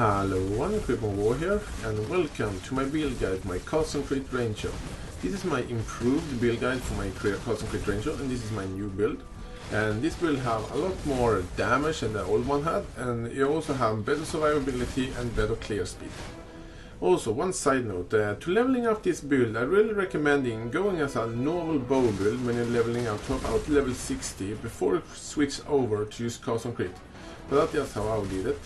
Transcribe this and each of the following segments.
Hello, I'm Equipment War here, and welcome to my build guide for my Concentrate Ranger. This is my improved build guide for my Concentrate Ranger, and this is my new build. And this build have a lot more damage than the old one had, and you also have better survivability and better clear speed. Also, one side note, to leveling up this build, I really recommend going as a normal bow build when you're leveling up to about level 60 before you switch over to use Concentrate. But that's how I did it.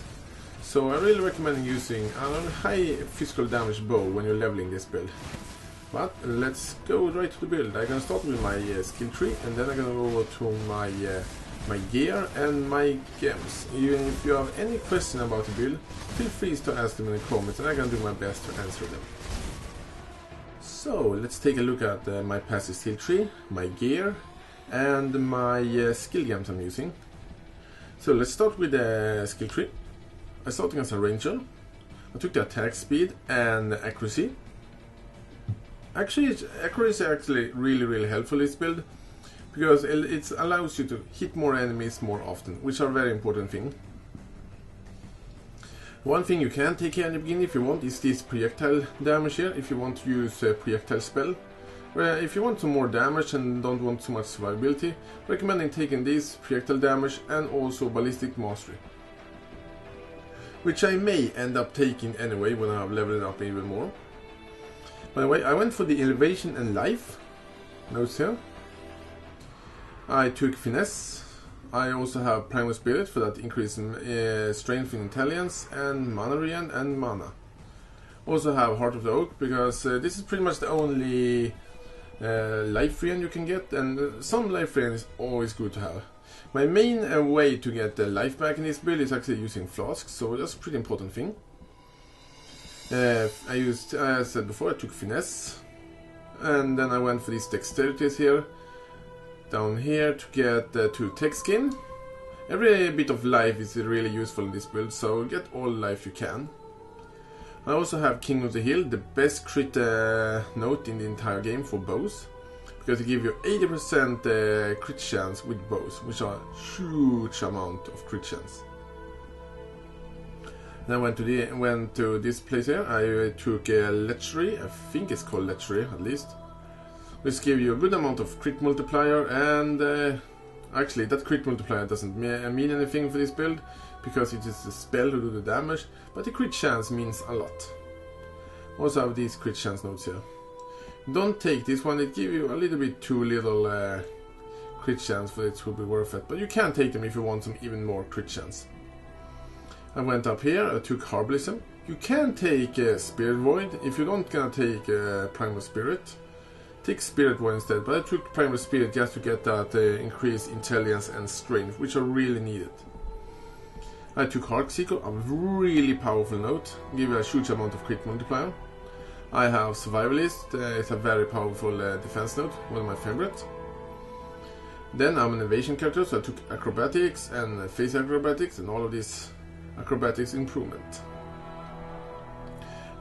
So I really recommend using a high physical damage bow when you're leveling this build. But let's go right to the build. I'm gonna start with my skill tree, and then I'm gonna go over to my my gear and my gems. If you have any question about the build, feel free to ask them in the comments, and I'm gonna do my best to answer them. So let's take a look at my passive skill tree, my gear, and my skill gems I'm using. So let's start with the skill tree. I'm starting as a ranger. I took the attack speed and accuracy. Actually, accuracy is actually really helpful in this build, because it allows you to hit more enemies more often, which are a very important thing. One thing you can take here in the beginning if you want is this projectile damage here, if you want to use a projectile spell. Where if you want some more damage and don't want so much survivability, recommending taking this projectile damage and also ballistic mastery, which I may end up taking anyway when I'm leveling up even more. By the way, I went for the elevation and life notes here. I took finesse. I also have primal spirit for that increase in strength and intelligence, and mana regen and mana. Also have heart of the oak, because this is pretty much the only life regen you can get, and some life regen is always good to have. My main way to get the life back in this build is actually using flasks, so that's a pretty important thing. I used, as I said before, I took finesse, and then I went for these dexterities here, down here to get 2 tech skin. Every bit of life is really useful in this build, so get all life you can. I also have King of the Hill, the best crit note in the entire game for bows, because it gives you 80% crit chance with bows, which are a huge amount of crit chance. Then I went to this place here. I took lechery, I think it's called lechery at least, which gives you a good amount of crit multiplier, and actually that crit multiplier doesn't mean anything for this build, because it is a spell to do the damage, but the crit chance means a lot. Also have these crit chance notes here. Don't take this one, it gives you a little bit too little crit chance for it to be worth it, but you can take them if you want some even more crit chance. I went up here, I took Herbalism. You can take Spirit Void if you don't gonna take Primal Spirit. Take Spirit Void instead, but I took Primal Spirit just to get that increased intelligence and strength, which are really needed. I took Heart Seeker, a really powerful note, give you a huge amount of crit multiplier. I have Survivalist, it's a very powerful defense note, one of my favorites. Then I'm an evasion character, so I took Acrobatics and Face Acrobatics and all of these acrobatics improvement.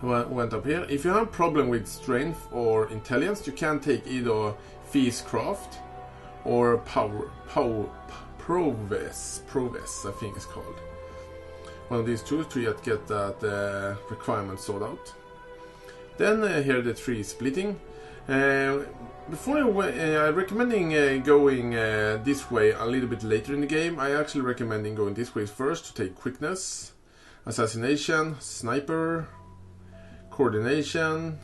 I went up here. If you have a problem with strength or intelligence, you can take either Feast Craft or Prowess, I think it's called. One of these two to get that requirement sorted out. Then here are the 3 splitting. Before I recommending going this way a little bit later in the game. I actually recommending going this way first to take quickness, assassination, sniper, coordination,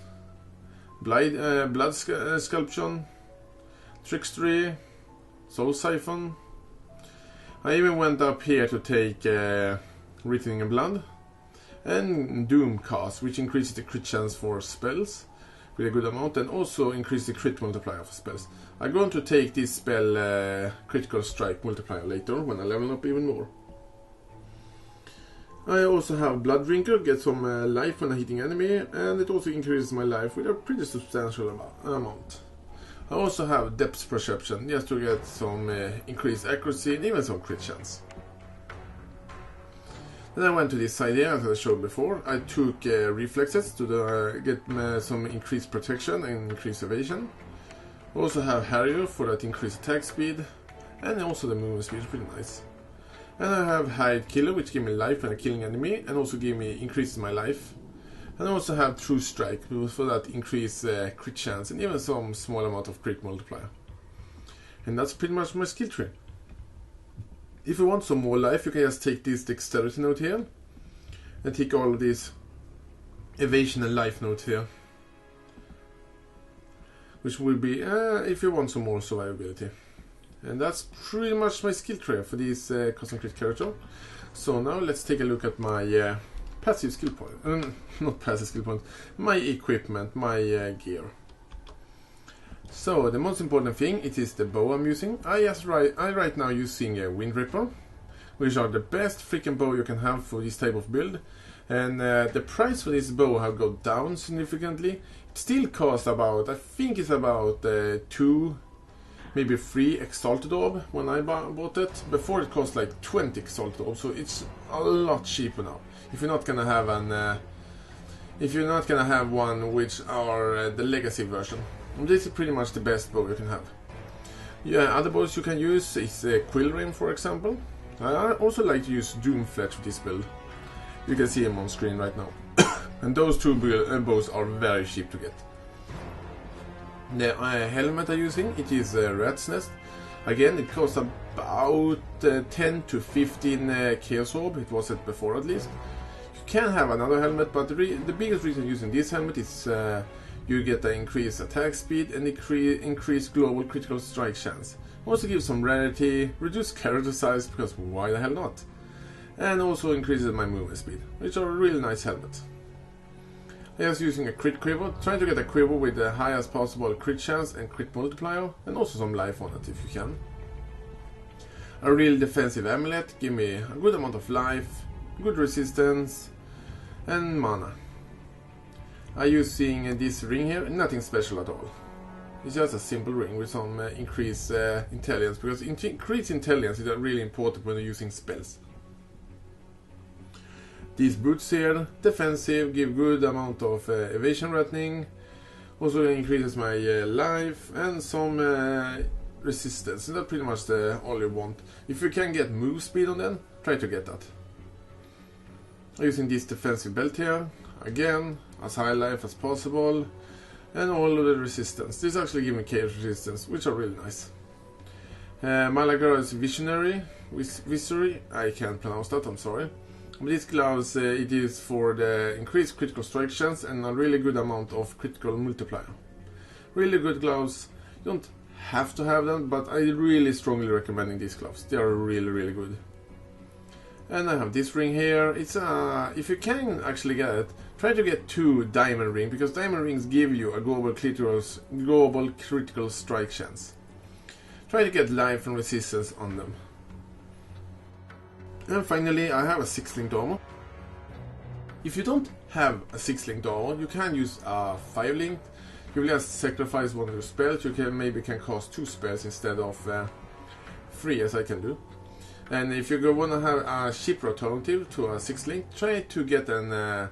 blood sculpture, trickstery, soul siphon. I even went up here to take Writhing in Blood and Doomcast, which increases the crit chance for spells with a good amount, and also increase the crit multiplier for spells. I'm going to take this spell critical strike multiplier later when I level up even more. I also have Blood Drinker, get some life when I'm hitting enemy, and it also increases my life with a pretty substantial amount. I also have Depth Perception, just to get some increased accuracy and even some crit chance. Then I went to this side here, as I showed before. I took reflexes to get some increased protection and increased evasion. Also have Harrier for that increased attack speed, and also the movement speed is pretty nice. And I have Hide Killer, which give me life when I kill an enemy, and also increases my life. And I also have True Strike, for that increase crit chance, and even some small amount of crit multiplier. And that's pretty much my skill tree. If you want some more life, you can just take this dexterity note here, and take all of these evasion and life notes here. Which will be, if you want some more survivability. And that's pretty much my skill tree for this custom crit character. So now let's take a look at my passive skill point. Not passive skill point, my equipment, my gear. So the most important thing, it is the bow I'm using. I right now using a Wind Ripper, which are the best freaking bow you can have for this type of build. And the price for this bow have gone down significantly. It still costs about, I think it's about 2, maybe 3 Exalted Orb when I bought it. Before it cost like 20 Exalted Orb, so it's a lot cheaper now. If you're not gonna have one which are the legacy version. And this is pretty much the best bow you can have. Yeah, other bows you can use is Quill Ring, for example. I also like to use Doom Fletch with this build. You can see them on screen right now. And those two bows are very cheap to get. The helmet I'm using, it is Rat's Nest. Again, it costs about 10 to 15 Chaos Orb. It was it before at least. You can have another helmet, but the biggest reason using this helmet is you get an increased attack speed and increased global critical strike chance. Also gives some rarity, reduced character size, because why the hell not? And also increases my movement speed, which are a really nice helmet. I was using a crit quiver, trying to get a quiver with the highest possible crit chance and crit multiplier, and also some life on it if you can. A real defensive amulet, give me a good amount of life, good resistance, and mana. I'm using this ring here, nothing special at all. It's just a simple ring with some increased intelligence, because increased intelligence is really important when you're using spells. These boots here, defensive, give good amount of evasion rating, also increases my life and some resistance. And that's pretty much all you want. If you can get move speed on them, try to get that. I'm using this defensive belt here, again, as high life as possible, and all of the resistance. This actually gives me chaos resistance, which are really nice. Malagara's Visionary, I can't pronounce that, I'm sorry. But these gloves, it is for the increased critical strike chance and a really good amount of critical multiplier. Really good gloves. You don't have to have them, but I really strongly recommend these gloves. They are really good. And I have this ring here. It's if you can actually get it, try to get 2 diamond rings, because diamond rings give you a global critical strike chance. Try to get life and resistance on them. And finally, I have a 6-linked armor. If you don't have a 6-linked armor, you can use a 5-linked. You will just sacrifice one of your spells. You maybe can cast 2 spells instead of 3, as I can do. And if you want to have a cheaper alternative to a 6-link, try to get an...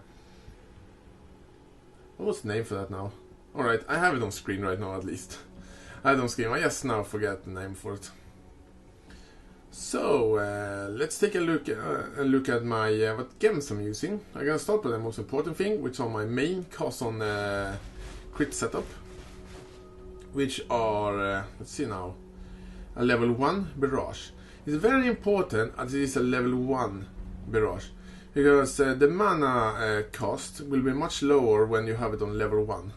what's the name for that now? Alright, I have it on screen right now at least. I don't scream, I just now forget the name for it. So, let's take a look at my what gems I'm using. I'm gonna start with the most important thing, which are my main cast on crit setup, which are, let's see now, a level 1 barrage. It's very important that it is a level 1 barrage, because the mana cost will be much lower when you have it on level 1.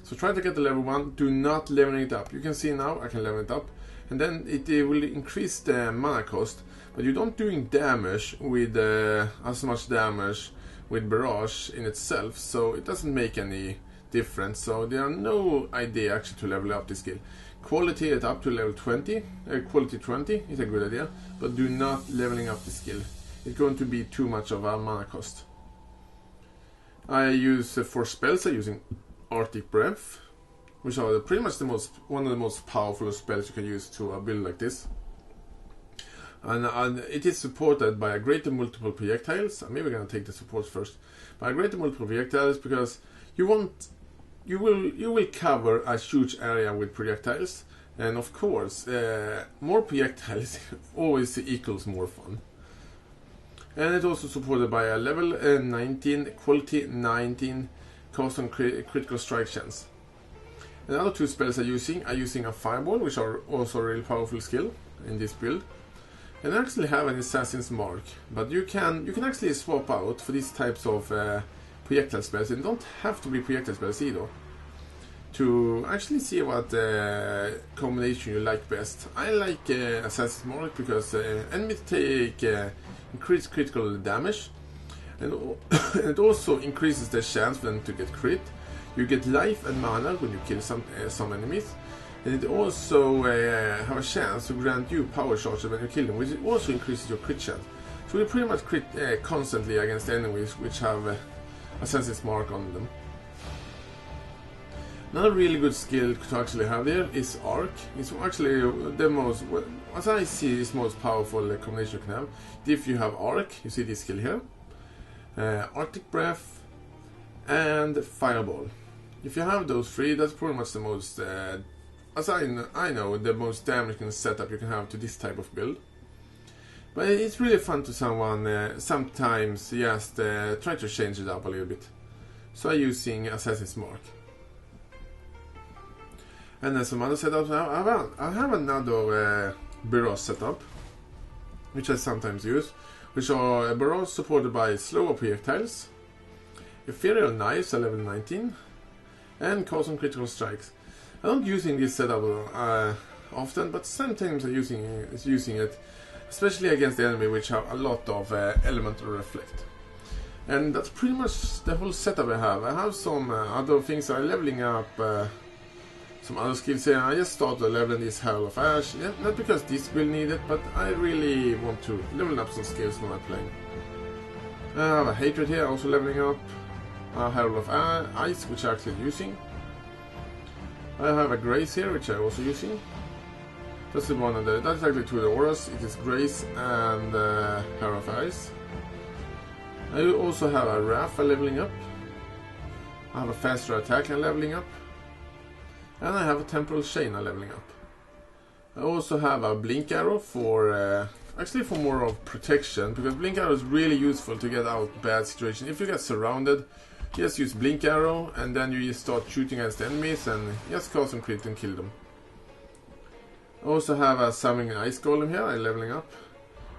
So try to get the level 1, do not level it up. You can see now I can level it up, and then it will increase the mana cost, but you don't doing damage with as much damage with barrage in itself, so it doesn't make any difference. So there are no idea actually to level up this skill. Quality it up to level 20, quality 20 is a good idea, but do not leveling up the skill. It's going to be too much of a mana cost. I use for spells, I'm using Arctic Breath, which are pretty much one of the most powerful spells you can use to a build like this. And it is supported by a greater multiple projectiles. Maybe we're gonna take the support first. By a greater multiple projectiles, because you will cover a huge area with projectiles, and of course more projectiles always equals more fun. And it's also supported by a level 19, quality 19 cost on critical strike chance. And the other two spells I'm using a Fireball, which are also a really powerful skill in this build. And I actually have an Assassin's Mark, but you can actually swap out for these types of projectile spells, and don't have to be projectile spells either, to actually see what combination you like best. I like Assassin's Mark because enemies take increased critical damage, and it also increases the chance for them to get crit. You get life and mana when you kill some enemies, and it also have a chance to grant you power charges when you kill them, which also increases your crit chance. So you pretty much crit constantly against enemies which have Assassin's Mark on them. Another really good skill to actually have here is Arc. It's actually the most, as I see, is most powerful combination you can have. If you have Arc, you see this skill here, Arctic Breath and Fireball. If you have those three, that's pretty much the most, as I know, the most damaging setup you can have to this type of build. But it's really fun to sometimes just try to change it up a little bit. So I'm using Assassin's Mark. And then some other setups. I have another barrage setup, which I sometimes use, which are barrages supported by slower projectiles, ethereal knives at level 19, and custom critical strikes. I'm not using this setup often, but sometimes I'm using it, especially against the enemy which have a lot of elemental reflect. And that's pretty much the whole setup I have. I have some other things. I'm leveling up some other skills here. I just started leveling this Herald of Ash, not because this build need it, but I really want to level up some skills when I'm playing. I have a Hatred here, also leveling up. A Herald of Ice, which I'm actually using. I have a Grace here, which I'm also using. That's the one of the. That's actually two of the auras. It is Grace and Herald of Ice. I also have a Wrath leveling up. I have a faster attack and leveling up. And I have a Temporal Chain leveling up. I also have a Blink Arrow for actually for more of protection, because Blink Arrow is really useful to get out bad situations. If you get surrounded, you just use Blink Arrow and then you just start shooting against enemies and just cause some crit and kill them. I also have a Summoning Ice Golem here, I'm leveling up.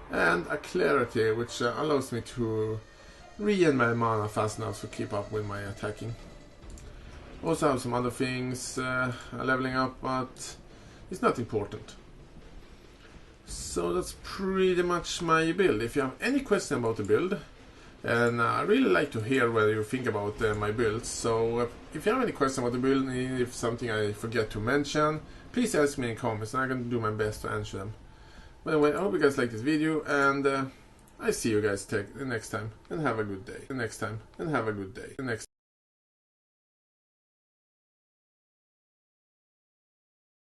And a Clarity, which allows me to regen my mana fast enough to keep up with my attacking. Also have some other things leveling up, but it's not important. So that's pretty much my build. If you have any question about the build, and I really like to hear what you think about my builds, so if you have any question about the build, and if something I forget to mention, please ask me in comments and I'm going to do my best to answer them. But anyway, I hope you guys like this video, and I see you guys next time, and have a good day.